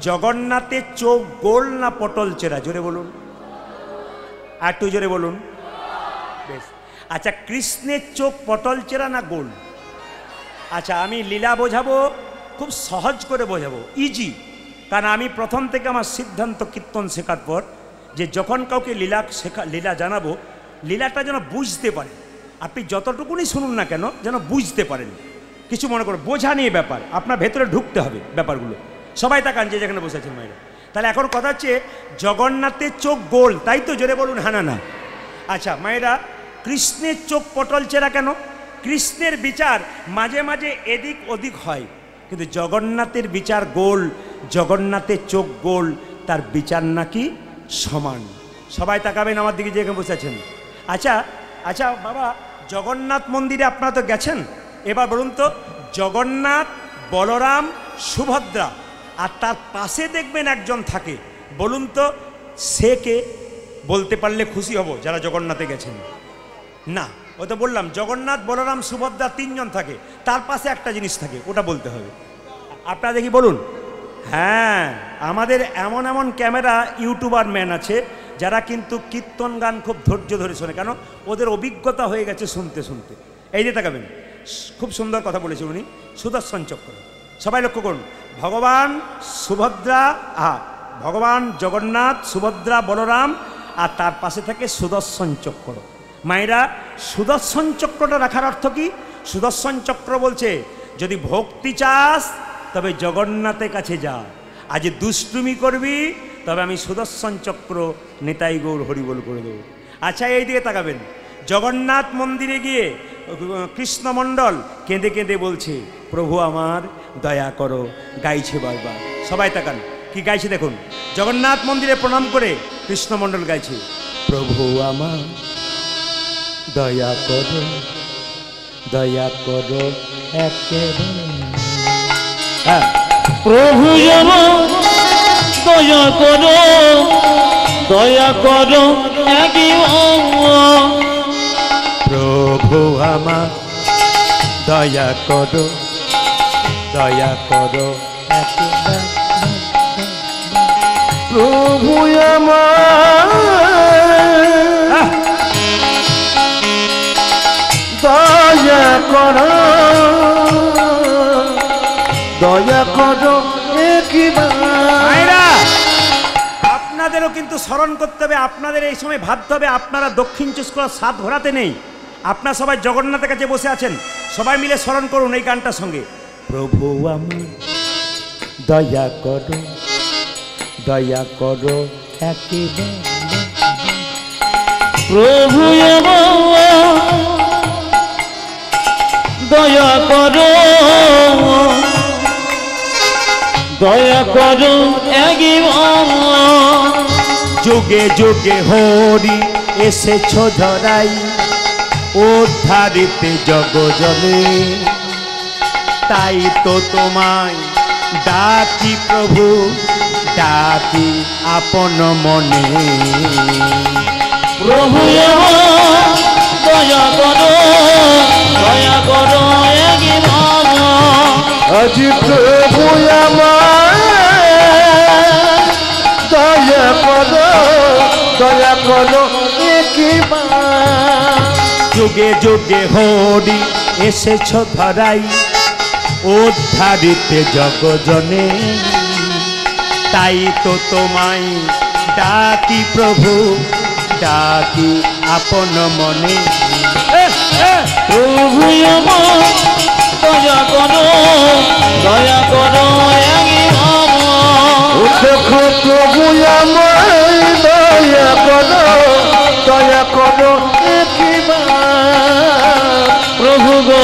জগন্নাথের চোখ গোল না পটল চেরা? জোরে বলুন, আর একটু জোরে বলুন। বেশ, আচ্ছা, কৃষ্ণের চোখ পটল চেরা না গোল? আচ্ছা, আমি লীলা বোঝাবো, খুব সহজ করে বোঝাবো, ইজি। কারণ আমি প্রথম থেকে আমার সিদ্ধান্ত কীর্তন শেখার পর যে যখন কাউকে লীলা জানাবো, লীলাটা যেন বুঝতে পারে। আপনি যতটুকুনি শুনুন না কেন, যেন বুঝতে পারেন। কিছু মনে করো, বোঝা নিয়ে ব্যাপার, আপনার ভেতরে ঢুকতে হবে ব্যাপারগুলো। সবাই তাকান যে যেখানে বসে আছেন মায়েরা। তাহলে এখন কথা হচ্ছে, জগন্নাথের চোখ গোল, তাই তো? জোরে বলুন হ্যাঁ না। আচ্ছা মায়েরা, কৃষ্ণের চোখ পটল চেরা কেন? কৃষ্ণের বিচার মাঝে মাঝে এদিক ওদিক হয়, কিন্তু জগন্নাথের বিচার গোল। জগন্নাথের চোখ গোল, তার বিচার নাকি সমান। সবাই তাকাবেন আমার দিকে যে এখানে বসে আছেন। আচ্ছা আচ্ছা বাবা, জগন্নাথ মন্দিরে আপনারা তো গেছেন, এবার বলুন তো, জগন্নাথ, বলরাম, সুভদ্রা, আর তার পাশে দেখবেন একজন থাকে, বলুন তো সে কে? বলতে পারলে খুশি হব যারা জগন্নাথে গেছেন। না, ও তো বললাম জগন্নাথ, বলরাম, সুভদ্রা তিনজন থাকে, তার পাশে একটা জিনিস থাকে, ওটা বলতে হবে। আপনারা দেখি বলুন। হ্যাঁ, আমাদের এমন এমন ক্যামেরা ইউটিউবার ম্যান আছে যারা কিন্তু কীর্তন গান খুব ধৈর্য ধরে শোনে, কেন? ওদের অভিজ্ঞতা হয়ে গেছে শুনতে শুনতে। এই যে তাকাবেন, খুব সুন্দর কথা বলেছে উনি, সুদর্শন চক্র। সবাই লক্ষ্য করুন, ভগবান সুভদ্রা, ভগবান জগন্নাথ, সুভদ্রা, বলরাম, আর তার পাশে থাকে সুদর্শন চক্র। মায়েরা, সুদর্শন চক্রটা রাখার অর্থ কি? সুদর্শন চক্র বলছে, যদি ভক্তি চাস তবে জগন্নাথের কাছে যা, আজ দুষ্টুমি করবি তবে আমি সুদর্শন চক্র নিতাই গৌর হরিবোল করে দেবো। আচ্ছা, এই দিকে তাকাবেন, জগন্নাথ মন্দিরে গিয়ে কৃষ্ণমণ্ডল কেঁদে কেঁদে বলছে, প্রভু আমার দয়া করো, গাইছে বারবার। সবাই তাকান, কি গাইছে দেখুন। জগন্নাথ মন্দিরে প্রণাম করে কৃষ্ণমণ্ডল গাইছে, প্রভু আমার দয়া করো, দয়া করো একেবারে। হ্যাঁ, প্রভু আমার দয়া করো, দয়া করো একেবারে। প্রভু আমার দয়া করো, দয়া করো একেবারে। প্রভু আমার দয়া করো, দয়া করো একেবারে। আপনাদেরও কিন্তু স্মরণ করতে হবে, আপনাদের এই সময় ভাবতে হবে, আপনারা দক্ষিণ চব্বিশ পরগনার স্বাদ ঘোরাতে নেই। আপনারা সবাই জগন্নাথের কাছে বসে আছেন, সবাই মিলে স্মরণ করুন এই গানটার সঙ্গে, প্রভু আমার দয়া করো, দয়া করো একেবারে। প্রভু আমার দয়া করো, দয়া করো একেবারে। যুগে যুগে হরি এসেছ ধরাই, উদ্ধারিতে জগজনে, তাই তো তোমায় ডাকি প্রভু, ডাকি আপন মনে। প্রভু আমার দয়া করো, দয়া করো একেবারে। আজ প্রভু আমার দয়া করো, দয়া করো একেবারে। যুগে যুগে হরি এসেছ ধরাই, উদ্ধারিতে জগজনে, তাই তো তোমায় ডাকি প্রভু, ডাকি আপন মনে। প্রভু আমার দয়া করো, দয়া করো একেবারে। দেখো প্রভু আমার দয়া করো, দয়া করো একেবারে। প্রভু গো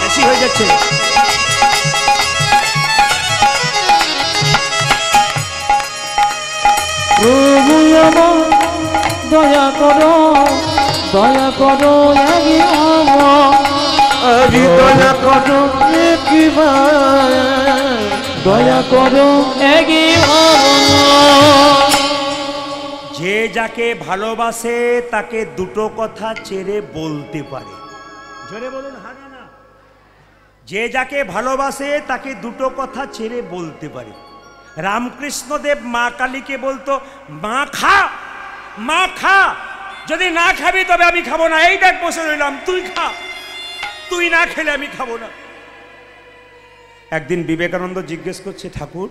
বেশি হয়ে যাচ্ছে। প্রভু আমার দয়া করো, দয়া করো আরে দয়া করো একেবারে, দয়া করো একেবারে। যে যাকে ভালোবাসে তাকে দুটো কথা চেরে বলতে পারে। জোরে বলুন হ্যাঁ না। যে যাকে ভালোবাসে তাকে দুটো কথা ছেড়ে বলতে পারে। রামকৃষ্ণদেব মা কালীকে বলতো, মা খা, মা খা, যদি না খাবি তবে আমি খাবো না, এই দেখ বসে রইলাম, তুই খা, তুই না খেলে আমি খাবো না। একদিন বিবেকানন্দ জিজ্ঞেস করছে, ঠাকুর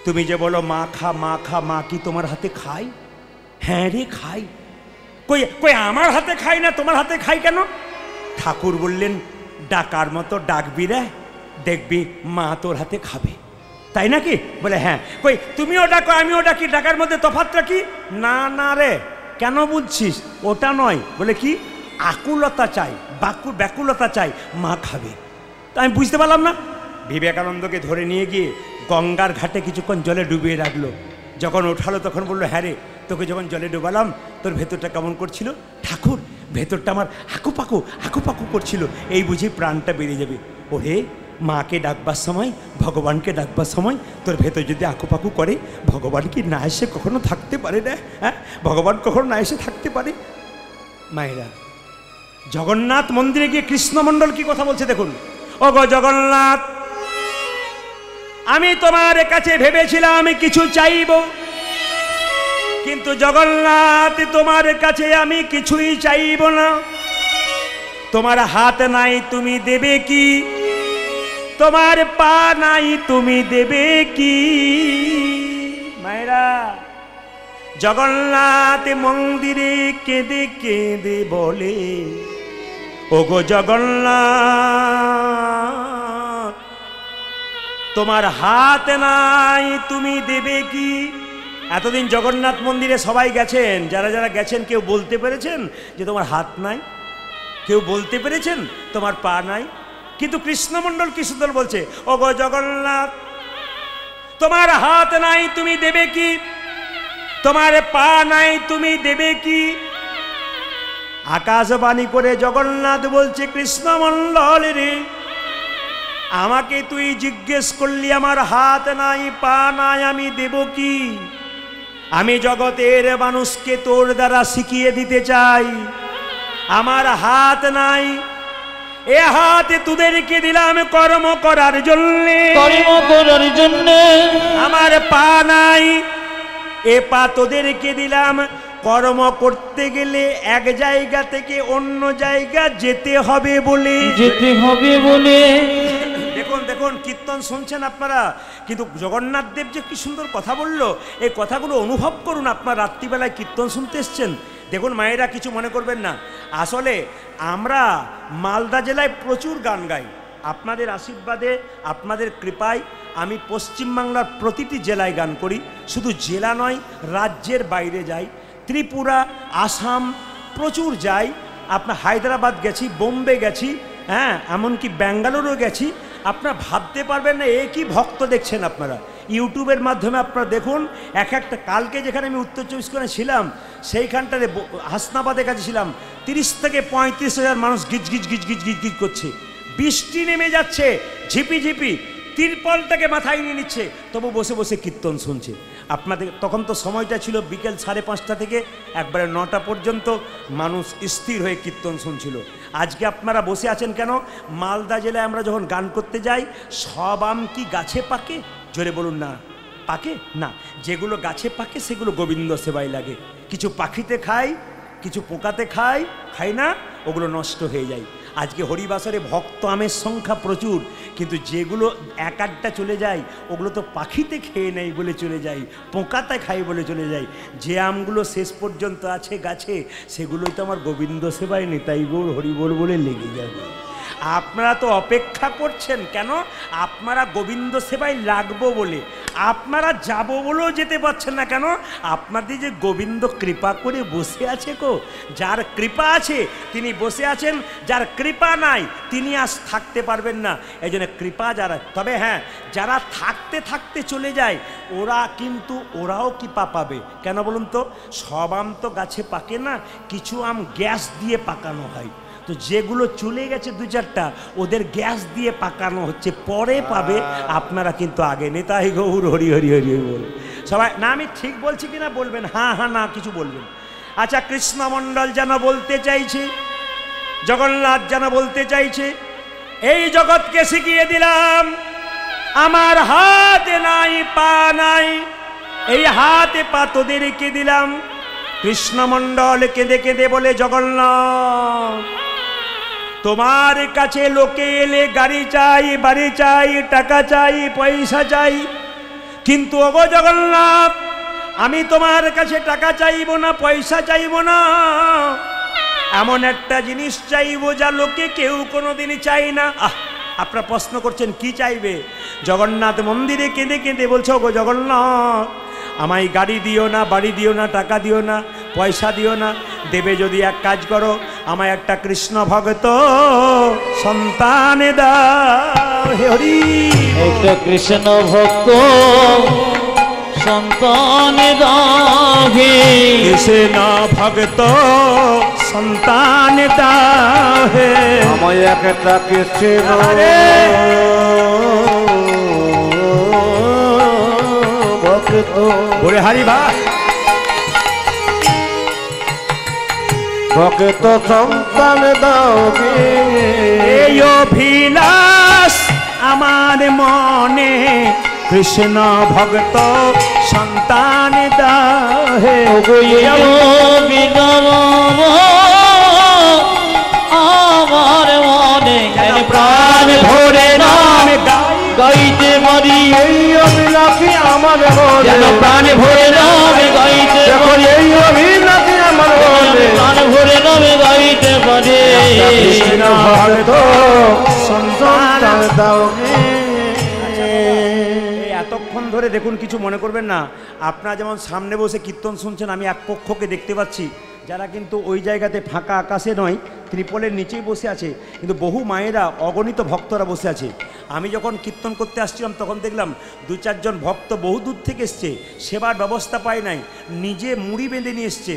তুমি যে বলো মা খা, মা খা, মা কি তোমার হাতে খাই? হ্যাঁ রে খাই। কই কই আমার হাতে খাই না, তোমার হাতে খাই কেন? ঠাকুর বললেন, ডাকার মতো ডাকবি রে, দেখবি মা তোর হাতে খাবে, তাই নাকি? বলে হ্যাঁ। কই তুমিও ডাকো আমিও ডাকি, ডাকার মধ্যে তফাৎটা কি? না না রে, কেন বুঝছিস? ওটা নয়। বলে কি? আকুলতা চাই, ব্যাকুলতা চাই, মা খাবে। তা আমি বুঝতে পারলাম না। বিবেকানন্দকে ধরে নিয়ে গিয়ে গঙ্গার ঘাটে কিছুক্ষণ জলে ডুবিয়ে রাখলো। যখন ওঠালো তখন বললো, হ্যাঁ রে, তোকে যখন জলে ডুবালাম তোর ভেতরটা কেমন করছিল? ঠাকুর ভেতরটা আমার হাকুপাকু হাকুপাকু করছিল, এই বুঝি প্রাণটা বেরিয়ে যাবে। ওরে, মাকে ডাকবার সময়, ভগবানকে ডাকবার সময় তোর ভেতর যদি আকুপাকু করে, ভগবান কি না এসে কখনো থাকতে পারে না? হ্যাঁ, ভগবান কখনো না এসে থাকতে পারে? মায়েরা, জগন্নাথ মন্দিরে গিয়ে কৃষ্ণমণ্ডল কি কথা বলছে দেখুন। ও গো জগন্নাথ, আমি তোমার কাছে ভেবেছিলাম কিছু চাইব, কিন্তু জগন্নাথ তোমার কাছে আমি কিছুই চাইব না। তোমার হাত নাই, তুমি দেবে কি? তোমার পা নাই, তুমি দেবে কি? মায়েরা, জগন্নাথ মন্দিরে কেঁদে কেঁদে বলে, ওগো জগন্নাথ, তোমার হাত নাই, তুমি দেবে কি? এতদিন জগন্নাথ মন্দিরে সবাই গেছেন, যারা যারা গেছেন কেউ বলতে পেরেছেন যে তোমার হাত নাই? কেউ বলতে পেরেছেন তোমার পা নাই? কিন্তু কৃষ্ণমণ্ডল কি সুন্দর বলছে, ওগো জগন্নাথ, তোমার হাত নাই, তুমি দেবে কি? তোমার পা নাই, তুমি দেবে কি? আকাশবাণী করে জগন্নাথ বলছে, কৃষ্ণমণ্ডল রে, আমাকে তুই জিজ্ঞেস করলি আমার হাত নাই, পা নাই, আমি দেব কি? আমি জগতের মানুষকে তোর দ্বারা শিখিয়ে দিতে চাই, আমার হাত নাই, এ হাত তোদেরকে দিলাম কর্ম করার জন্যে, কর্ম করার জন্যে। আমার পা নাই, এ পা তোদেরকে দিলাম কর্ম করতে গেলে এক জায়গা থেকে অন্য জায়গা যেতে হবে বলে, যেতে হবে বলে। দেখুন দেখুন, কীর্তন শুনছেন আপনারা, কিন্তু জগন্নাথ দেব যে কি সুন্দর কথা বললো, এই কথাগুলো অনুভব করুন। আপনার রাত্রিবেলায় কীর্তন শুনতে এসছেন, দেখুন মায়েরা কিছু মনে করবেন না। আসলে আমরা মালদা জেলায় প্রচুর গান গাই, আপনাদের আশীর্বাদে, আপনাদের কৃপায় আমি পশ্চিমবাংলার প্রতিটি জেলায় গান করি। শুধু জেলা নয়, রাজ্যের বাইরে যাই, ত্রিপুরা, আসাম প্রচুর যাই। আপনার হায়দ্রাবাদ গেছি, বোম্বে গেছি, হ্যাঁ, এমনকি ব্যাঙ্গালোরও গেছি। আপনারা ভাবতে পারবেন না এ কি ভক্ত দেখছেন আপনারা। ইউটিউবের মাধ্যমে আপনারা দেখুন, এক একটা, কালকে যেখানে আমি উত্তর 24 পরগনায় ছিলাম, সেইখানটাতে হাসনাবাদের কাছে ছিলাম, 30 থেকে 35 হাজার মানুষ গিজ গিজ গিজ গিজ গিজ গিজ করছে। বৃষ্টি নেমে যাচ্ছে ঝিপি ঝিপি, তিরপলটাকে মাথায় নিয়ে নিচ্ছে, তবু বসে বসে কীর্তন শুনছে। আপনাদের তখন তো সময়টা ছিল বিকেল 5:30 থেকে একবারে 9টা পর্যন্ত মানুষ স্থির হয়ে কীর্তন শুনছিল। আজকে আপনারা বসে আছেন কেন? মালদা জেলায় আমরা যখন গান করতে যাই, সব আম কি গাছে পাকে? জোরে বলুন না। পাকে না, যেগুলো গাছে পাকে সেগুলো গোবিন্দ সেবায় লাগে। কিছু পাখিতে খায়, কিছু পোকাতে খায়, খায় না, ওগুলো নষ্ট হয়ে যায়। আজকে হরিবাসরে ভক্ত আমের সংখ্যা প্রচুর, কিন্তু যেগুলো এক আধটা চলে যায় ওগুলো তো পাখিতে খেয়ে নেয় বলে চলে যায়, পোকাতে খায় বলে চলে যায়। যে আমগুলো শেষ পর্যন্ত আছে গাছে, সেগুলোই তো আমার গোবিন্দ সেবায় নিতাই গৌর হরিবোল বলে লেগে যাবে। আপনারা তো অপেক্ষা করছেন কেন? আপনারা গোবিন্দ সেবায় লাগবো বলে। আপনারা যাব বলেও যেতে পারছেন না কেন? আপনাদের যে গোবিন্দ কৃপা করে বসে আছে গো, যার কৃপা আছে তিনি বসে আছেন, যার কৃপা নাই তিনি আজ থাকতে পারবেন না। এই জন্য কৃপা যারা, তবে হ্যাঁ, যারা থাকতে থাকতে চলে যায় ওরা কিন্তু ওরাও কৃপা পাবে। কেন বলুন তো? সব আম তো গাছে পাকে না, কিছু আম গ্যাস দিয়ে পাকানো হয়। তো যেগুলো চলে গেছে 2-4টা, ওদের গ্যাস দিয়ে পাকানো হচ্ছে, পরে পাবে। আপনারা কিন্তু আগে নেতাই গৌর হরি হরি হরি বল সবাই। না আমি ঠিক বলছি কিনা বলবেন, হ্যাঁ হ্যাঁ না কিছু বলবেন। আচ্ছা, কৃষ্ণমণ্ডল যেন বলতে চাইছে, জগন্নাথ যেন বলতে চাইছে, এই জগৎকে শিখিয়ে দিলাম আমার হাত নাই পা নাই, এই হাতে পা তোদেরকে দিলাম। কৃষ্ণমণ্ডল কেঁদে কেঁদে বলে, জগন্নাথ তোমার কাছে লোকে এলে গাড়ি চাই, বাড়ি চাই, টাকা চাই, পয়সা চাই, কিন্তু ওগো জগন্নাথ আমি তোমার কাছে টাকা চাইব না, পয়সা চাইব না, এমন একটা জিনিস চাইবো যা লোকে কেউ কোনোদিনই চাই না। আপনারা প্রশ্ন করছেন কি চাইবে? জগন্নাথ মন্দিরে কেঁদে কেঁদে বলছো, ওগো জগন্নাথ আমায় গাড়ি দিও না, বাড়ি দিও না, টাকা দিও না, পয়সা দিও না, দেবে যদি এক কাজ করো, আমায় একটা কৃষ্ণ ভক্ত সন্তান দাও। হে হরি, একটা কৃষ্ণ ভক্ত সন্তান দাও, হে কৃষ্ণ ভক্ত সন্তান দাও, হে আমায় একটা কৃষ্ণ ভক্ত বলে হারি ভাই ভক্ত সন্তান দাও গে। এই অভিলাষ আমার মনে, কৃষ্ণ ভক্ত সন্তান দাও, হে আমার মনে প্রাণ ভরে নাম গাইতে পারি, এই অভিলাষী আমার যেন মনে, প্রাণ ভরে নাম গাইতে পারি, এই অভিলাষী আমার মনে, প্রাণ ভরে নাম গাইতে পারি। কৃষ্ণ ভক্ত সন্তান দাও গে। এতক্ষণ ধরে দেখুন, কিছু মনে করবেন না, আপনারা যেমন সামনে বসে কীর্তন শুনছেন, আমি এক পক্ষকে দেখতে পাচ্ছি যারা কিন্তু ওই জায়গাতে ফাঁকা আকাশে নয়, ত্রিপলের নিচেই বসে আছে, কিন্তু বহু মায়েরা অগণিত ভক্তরা বসে আছে। আমি যখন কীর্তন করতে আসছিলাম তখন দেখলাম 2-4 জন ভক্ত বহু দূর থেকে এসছে, সেবার ব্যবস্থা পায় নাই, নিজে মুড়ি বেঁধে নিয়ে এসছে,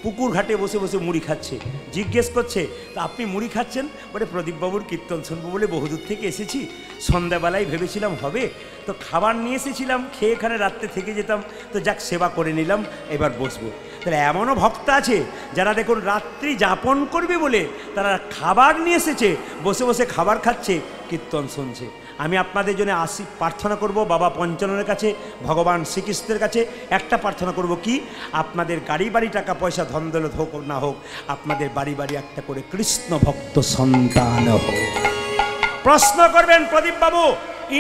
পুকুর ঘাটে বসে বসে মুড়ি খাচ্ছে। জিজ্ঞেস করছে, তা আপনি মুড়ি খাচ্ছেন? বলে প্রদীপবাবুর কীর্তন শুনবো বলে বহু দূর থেকে এসেছি, সন্ধ্যাবেলায় ভেবেছিলাম হবে, তো খাবার নিয়ে এসেছিলাম, খেয়ে এখানে রাত্রে থেকে যেতাম, তো যাক সেবা করে নিলাম, এবার বসবো। তাহলে এমনও ভক্ত আছে যারা দেখুন রাত্রি যাপন করবে বলে তারা খাবার নিয়ে এসেছে, বসে বসে খাবার খাচ্ছে, কীর্তন শুনছে। আমি আপনাদের জন্য প্রার্থনা করব বাবা পঞ্চাননের কাছে, ভগবান শ্রীকৃষ্ণের কাছে একটা প্রার্থনা করব, কি আপনাদের গাড়ি বাড়ি টাকা পয়সা ধন দৌলত হোক না হোক, আপনাদের বাড়ি বাড়ি একটা করে কৃষ্ণ ভক্ত সন্তান হোক। প্রশ্ন করবেন, প্রদীপ বাবু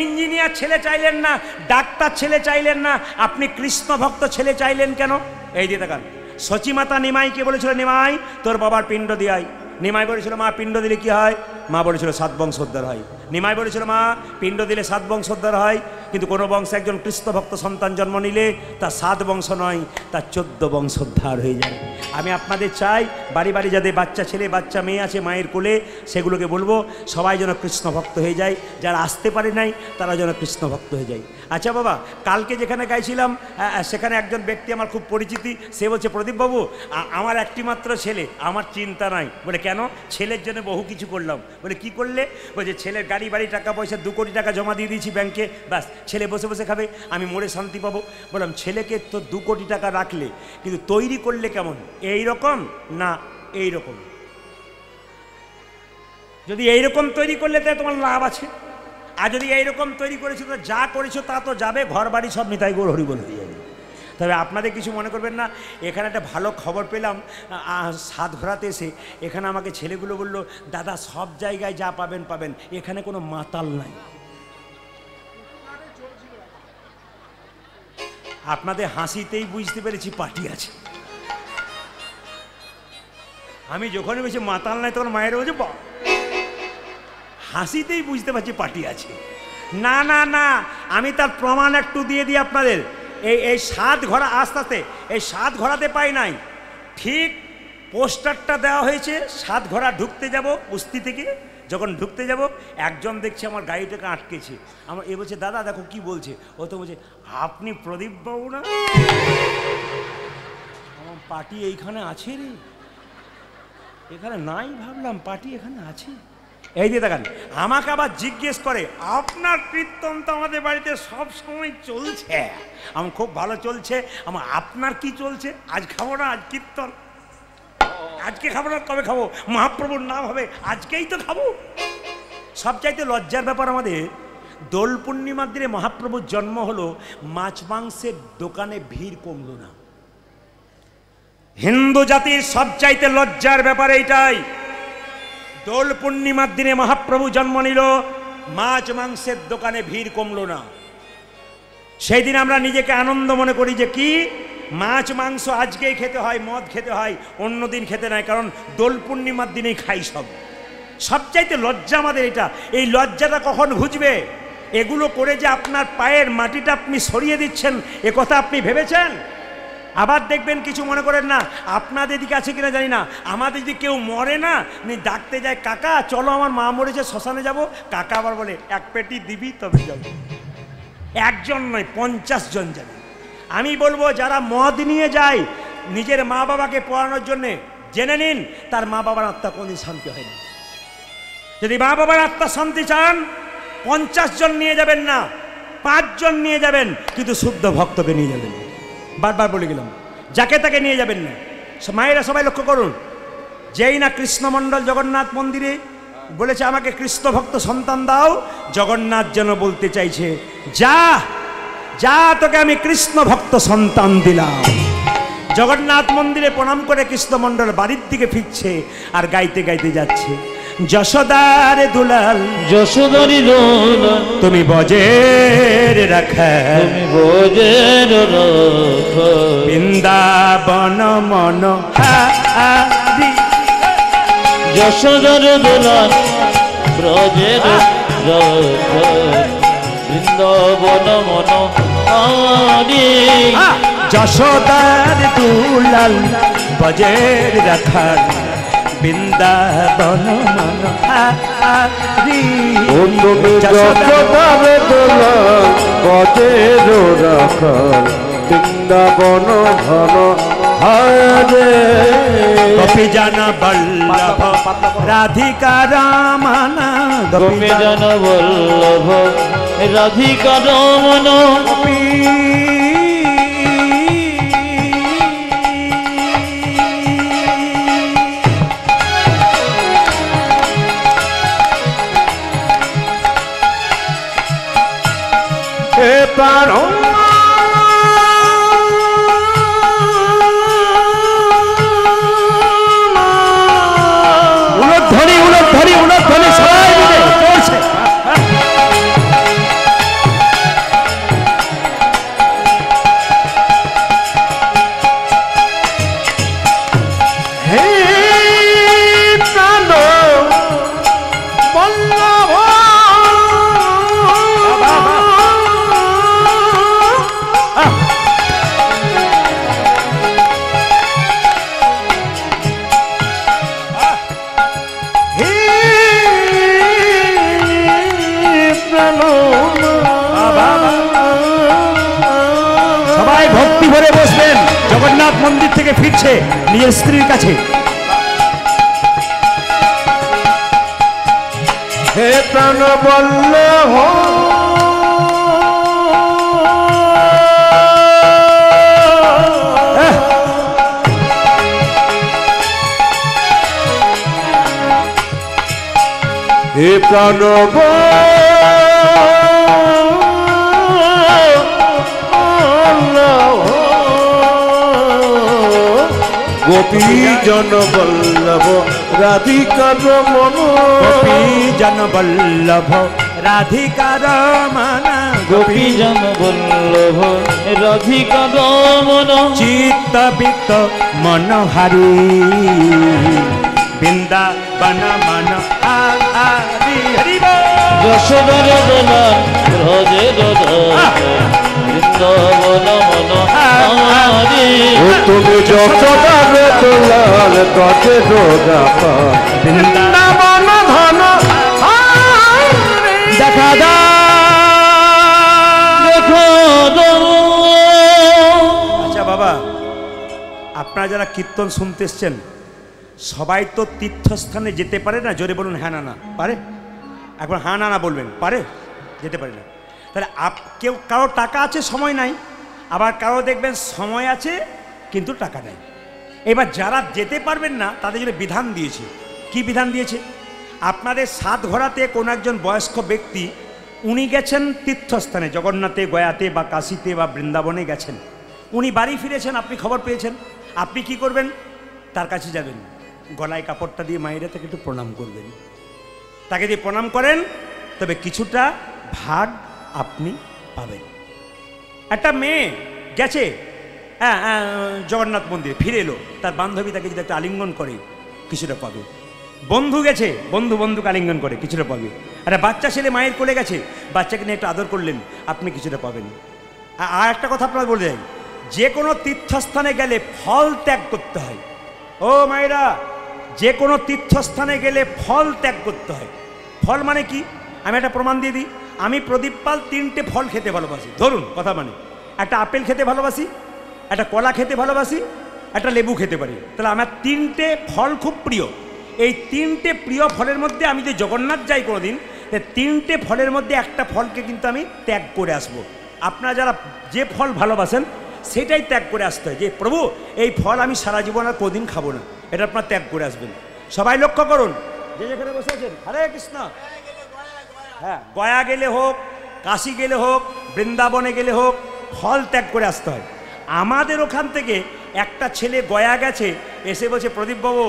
ইঞ্জিনিয়ার ছেলে চাইলেন না, ডাক্তার ছেলে চাইলেন না, আপনি কৃষ্ণ ভক্ত ছেলে চাইলেন কেন? এই দিয়ে দেখান, সচিমাতা নিমাইকে বলেছিল, নিমাই তোর বাবার পিণ্ড দিয়াই। নিমাই বলেছিল, মা পিণ্ড দিলে কি হয়? মা বলেছিল 7 বংশোদ্ধার হয়। নিমাই বলেছিল, মা পিণ্ড দিলে 7 বংশোদ্ধার হয়, কিন্তু কোনো বংশে একজন কৃষ্ণ ভক্ত সন্তান জন্ম নিলে তার 7 বংশ নয়, তার 14 বংশোদ্ধার হয়ে যায়। আমি আপনাদের চাই বাড়ি বাড়ি যাদের বাচ্চা ছেলে বাচ্চা মেয়ে আছে মায়ের কোলে, সেগুলোকে বলবো সবাই যেন কৃষ্ণ ভক্ত হয়ে যায়, যারা আসতে পারে নাই তারা যেন কৃষ্ণ ভক্ত হয়ে যায়। আচ্ছা বাবা, কালকে যেখানে গাইছিলাম সেখানে একজন ব্যক্তি আমার খুব পরিচিতি, সে বলছে, প্রদীপবাবু আমার একটি মাত্র ছেলে, আমার চিন্তা নাই। বলে কেন? ছেলের জন্য বহু কিছু করলাম। বলে কি করলে? বলছে ছেলের গাড়ি বাড়ি টাকা পয়সা 2 কোটি টাকা জমা দিয়ে দিয়েছি ব্যাংকে, ব্যাস ছেলে বসে বসে খাবে, আমি মরে শান্তি পাবো। বললাম ছেলেকে তো 2 কোটি টাকা রাখলে, কিন্তু তৈরি করলে কেমন? এই রকম না এই রকম? যদি এইরকম তৈরি করলে তাহলে তোমার লাভ আছে, আর যদি এইরকম তৈরি করেছো তো যা করেছো তা তো যাবে, ঘর বাড়ি সব নিতাই গৌর হরিবল হয়ে যাবে। তবে আপনাদের কিছু মনে করবেন না, এখানে একটা ভালো খবর পেলাম, সাতঘরাতে এসে এখানে আমাকে ছেলেগুলো বললো, দাদা সব জায়গায় যা পাবেন পাবেন, এখানে কোনো মাতাল নাই। আপনাদের হাসিতেই বুঝতে পেরেছি পার্টি আছে। আমি যখনই বলছি মাতাল নাই, তখন মায়ের বলছে হাসিতেই বুঝতে পারছি পার্টি আছে। না না না, আমি তার প্রমাণ একটু দিয়ে দিই আপনাদের। এই 7 ঘোড়া, আস্তে আস্তে এই 7 ঘোড়াতে পাই নাই, ঠিক পোস্টারটা দেওয়া হয়েছে 7 ঘোড়া ঢুকতে যাব বস্তি থেকে। যখন ঢুকতে যাব একজন দেখছে আমার গাড়িটাকে আটকেছে, আমার এ বলছে, দাদা দেখো কি বলছে। ও তো বলছে, আপনি প্রদীপ বাবু না? আমার পার্টি এইখানে আছে রে, এখানে নাই, ভাবলাম পার্টি এখানে আছে। এই দিয়ে দেখান, আমাকে আবার জিজ্ঞেস করে, আপনার কীর্তন তো আমাদের বাড়িতে সব সময় চলছে। আমার খুব ভালো চলছে। আমার আপনার কি চলছে? আজ খাবো না, আজ কীর্তন, আজকে খাবো না, কবে খাবো? মহাপ্রভুর নাম হবে, আজকেই তো খাবো। সবচাইতে লজ্জার ব্যাপার আমাদের, দোল পূর্ণিমার দিনে মহাপ্রভুর জন্ম হলো, মাছ মাংসের দোকানে ভিড় কমলো না। হিন্দু জাতির সবচাইতে লজ্জার ব্যাপার এইটাই, দোল পূর্ণিমার দিনে মহাপ্রভু জন্ম নিল, মাছ মাংসের দোকানে ভিড় কমলো না। সেই দিন আমরা নিজেকে আনন্দ মনে করি যে কি মাছ মাংস আজকেই খেতে হয়, মদ খেতে হয়, অন্য দিন খেতে নাই, কারণ দোল পূর্ণিমার দিনেই খাই সব। সবচাইতে লজ্জা আমাদের এটা। এই লজ্জাটা কখন ঘুচবে? এগুলো করে যে আপনার পায়ের মাটিটা আপনি সরিয়ে দিচ্ছেন, এ কথা আপনি ভেবেছেন? আবার দেখবেন, কিছু মনে করেন না, আপনাদের দিকে আছে কিনা জানি না, আমাদের যদি কেউ মরে না, ডাকতে যায়, কাকা চলো আমার মা মরেছে শ্মশানে যাব, কাকা আবার বলে এক পেটি দিবি তবে যাবো। একজন নয়, 50 জন যাবে। আমি বলবো যারা মদ নিয়ে যায় নিজের মা বাবাকে পড়ানোর জন্যে, জেনে নিন তার মা বাবার আত্মা কোনদিন শান্তি হয় না। যদি মা বাবার আত্মা শান্তি চান, 50 জন নিয়ে যাবেন না, 5 জন নিয়ে যাবেন, কিন্তু শুদ্ধ ভক্তকে নিয়ে যাবেন। বারবার বলে গেলাম, যাকে তাকে নিয়ে যাবেন না। মায়েরা সবাই লক্ষ্য করুন, যেই না কৃষ্ণমণ্ডল জগন্নাথ মন্দিরে বলেছে আমাকে কৃষ্ণ ভক্ত সন্তান দাও, জগন্নাথ যেন বলতে চাইছে যা যা তোকে আমি কৃষ্ণ ভক্ত সন্তান দিলাম। জগন্নাথ মন্দিরে প্রণাম করে কৃষ্ণমণ্ডল বাড়ির দিকে ফিরছে আর গাইতে গাইতে যাচ্ছে, যশোদার দুলাল যশোদারি দোল তুমি বজের রাখা, তুমি বোঝের রাখ, বৃন্দাবন মন হারি। যশোদার দোলাল ব্রজের রাখ, বৃন্দাবন মন হারি। যশোদার দুলাল বজের রাখা, বৃন্দাবন মন হারি। ও তুমি যশোদার দুলাল বজের রাখা, বৃন্দাবন ঘন হারে। গোপী জন বল্লভ রাধিকা রমনা, গোপী জন বল্লভ রাধিকা রমন। হে প্রাণ উলধ্বনি উলধ্বনি উলধ্বনি সবাই মিলে চলছে। হে প্রাণ বল্লভ সবাই ভক্তি ভরে বসবেন, জগন্নাথ মন্দির থেকে ফিরছে নিজের স্ত্রীর কাছে। হে প্রাণ বল্লভ হে প্রাণ গোপী জন বল্লভ রাধিকা রমন। গোপী জন বল্লভ রাধিকা রমনা, গোপী জন বল্লভ রাধিকা রমন। চিত্তবিত্ত মনোহারি, বৃন্দাবন মন হারি। হরি বল। যশোদার দোলাল ব্রজের রাখ, বৃন্দাবন মন হারি। ও তুমি যশোদার দুলাল বজের রাখা, বৃন্দাবন ধন হারি। দেখা দাও। আচ্ছা বাবা, আপনারা যারা কীর্তন শুনতে এসছেন, সবাই তো তীর্থস্থানে যেতে পারে না? জোরে বলুন হ্যাঁ না না পারে। একবার হ্যাঁ না না বলবেন, পারে? যেতে পারে না। তাহলে কেউ কারো টাকা আছে সময় নাই, আবার কারো দেখবেন সময় আছে কিন্তু টাকা নেই। এবার যারা যেতে পারবেন না তাদের জন্য বিধান দিয়েছে। কি বিধান দিয়েছে? আপনাদের সাত ঘোরাতে কোনো একজন বয়স্ক ব্যক্তি উনি গেছেন তীর্থস্থানে, জগন্নাথে, গয়াতে বা কাশীতে বা বৃন্দাবনে গেছেন, উনি বাড়ি ফিরেছেন, আপনি খবর পেয়েছেন, আপনি কি করবেন? তার কাছে যাবেন, গলায় কাপড়টা দিয়ে মায়েরা তাকে একটু প্রণাম করবেন। তাকে যদি প্রণাম করেন তবে কিছুটা ভাগ আপনি পাবেন। একটা মেয়ে গেছে জগন্নাথ মন্দিরে, ফিরে এলো, তার বান্ধবী তাকে যদি একটা আলিঙ্গন করে কিছুটা পাবে। বন্ধু গেছে, বন্ধুকে আলিঙ্গন করে কিছুটা পাবে। একটা বাচ্চা ছেলে মায়ের কোলে গেছে, বাচ্চাকে নিয়ে একটু আদর করলেন, আপনি কিছুটা পাবেন। আর একটা কথা আপনার বলে যাই, যে কোনো তীর্থস্থানে গেলে ফল ত্যাগ করতে হয়। ও মায়েরা, যে কোনো তীর্থস্থানে গেলে ফল ত্যাগ করতে হয়। ফল মানে কি? আমি একটা প্রমাণ দিয়ে দিই। আমি প্রদীপ পাল 3টে ফল খেতে ভালোবাসি। ধরুন কথা মানে, একটা আপেল খেতে ভালোবাসি, একটা কলা খেতে ভালোবাসি, একটা লেবু খেতে পারি। তাহলে আমার 3টে ফল খুব প্রিয়। এই 3টে প্রিয় ফলের মধ্যে আমি যদি জগন্নাথ যাই কোনোদিন, 3টে ফলের মধ্যে একটা ফলকে কিন্তু আমি ত্যাগ করে আসব। আপনারা যারা যে ফল ভালোবাসেন সেটাই ত্যাগ করে আসতে হয়, যে প্রভু এই ফল আমি সারা জীবন আর কোদিন খাবো না, এটা আপনার ত্যাগ করে আসবেন। সবাই লক্ষ্য করুন, যে যেখানে বসে আছেন, হরে কৃষ্ণ। হ্যাঁ, গয়া গেলে হোক, কাশী গেলে হোক, বৃন্দাবনে গেলে হোক, ফল ত্যাগ করে আসতে হয়। আমাদের ওখান থেকে একটা ছেলে গয়া গেছে, এসে বলছে প্রদীপবাবু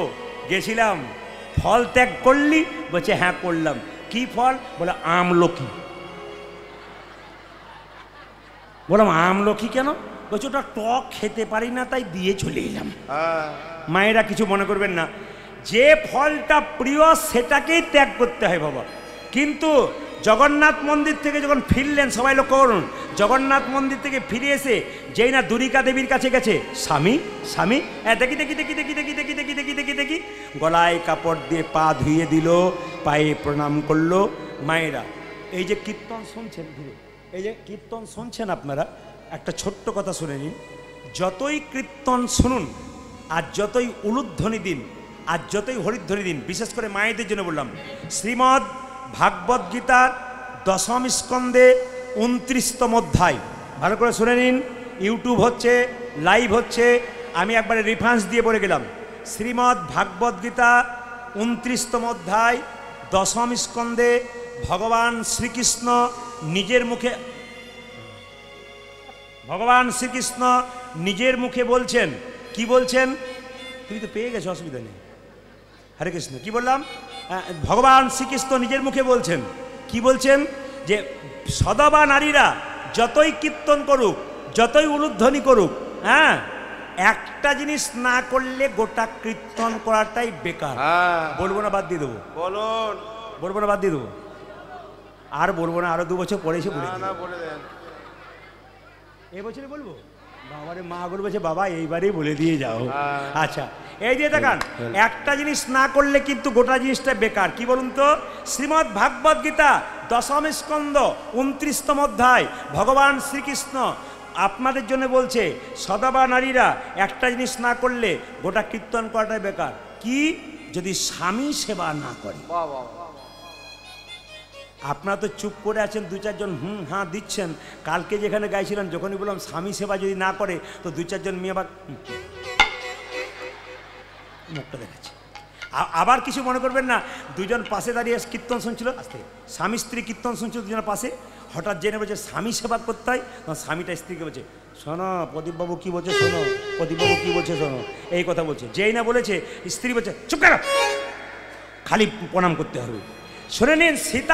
গেছিলাম, ফল ত্যাগ করলি? বলছে হ্যাঁ করলাম। কি ফল? বলে আমলকি। বললাম আমলকি কেন? বলছে ওটা টক খেতে পারি না, তাই দিয়ে চলে এলাম। মায়েরা কিছু মনে করবেন না, যে ফলটা প্রিয় সেটাকেই ত্যাগ করতে হয় বাবা। কিন্তু জগন্নাথ মন্দির থেকে যখন ফিরলেন, সবাই লক্ষ্য করুন, জগন্নাথ মন্দির থেকে ফিরে এসে যেই না দুরিকা দেবীর কাছে গেছে, স্বামী স্বামী দেখি দেখি দেখি দেখি দেখি দেখি দেখি দেখি দেখি দেখি গলায় কাপড় দিয়ে পা ধুয়ে দিল, পায়ে প্রণাম করলো। মায়েরা, এই যে কীর্তন শুনছেন, ধীরে এই যে কীর্তন শুনছেন আপনারা, একটা ছোট্ট কথা শুনে নিন। যতই কীর্তন শুনুন, আর যতই উলুধ্বনি দিন, আর যতই হরিধ্বনি দিন, বিশেষ করে মায়েদের জন্য বললাম, শ্রীমদ্ ভাগবত গীতার 10ম স্কন্ধে 29তম অধ্যায়, ভালো করে শুনে নিন। ইউটিউব হচ্ছে, লাইভ হচ্ছে, আমি একবারে রেফারেন্স দিয়ে বলে গেলাম। শ্রীমদ্ ভাগবত গীতা 29তম অধ্যায় 10ম স্কন্ধে ভগবান শ্রীকৃষ্ণ নিজের মুখে বলছেন। কি বলছেন? তুমি তো পেয়ে গেছো, অসুবিধা নেই। হরে কৃষ্ণ। কি বললাম? ভগবান শ্রীকৃষ্ণ নিজের মুখে বলছেন। কি বলছেন? যে সদবা নারীরা যতই কীর্তন করুক, যতই উলুধ্বনি করুক, হ্যাঁ, একটা জিনিস না করলে গোটা কীর্তন করাটাই বেকার। বলবো না, বাদ দিয়ে দেবো? বলুন। বলবো না, বাদ দিয়ে দেবো? আর বলবো না, আরো 2 বছর পরে এসে বলে দেন। এবছরে বলবো? বাবারে, মা বলছে বাবা এইবারেই বলে দিয়ে যাও। আচ্ছা, এই যে দেখান, একটা জিনিস না করলে কিন্তু গোটা জিনিসটা বেকার। কি বলুন তো? শ্রীমদ্ ভাগবত গীতা 10ম স্কন্ধ 29তম অধ্যায় ভগবান শ্রীকৃষ্ণ আপনাদের জন্য বলছে, সদবা নারীরা একটা জিনিস না করলে গোটা কীর্তন করাটাই বেকার। কি? যদি স্বামী সেবা না করে। আপনারা তো চুপ করে আছেন, 2-4 জন হ্যাঁ দিচ্ছেন। কালকে যেখানে গাইছিলেন, যখনই বললাম স্বামী সেবা যদি না করে, তো 2-4 জন মেয়ে আবার মুখটা দেখাচ্ছে। আবার কিছু মনে করবেন না, 2 জন পাশে দাঁড়িয়ে কীর্তন শুনছিল, আস্তে স্বামী স্ত্রী কীর্তন শুনছিল, 2 জনের পাশে, হঠাৎ জেনে বলছে স্বামী সেবা করতে হয়। স্বামীটা স্ত্রীকে বলছে, শোনো প্রদীপবাবু কি বলছে শোনো, প্রদীপবাবু কি বলছে শোনো, এই কথা বলছে। যেই না বলেছে, স্ত্রী বলছে চুপ করো, খালি প্রণাম করতে হবে। শুনে নিন, সীতা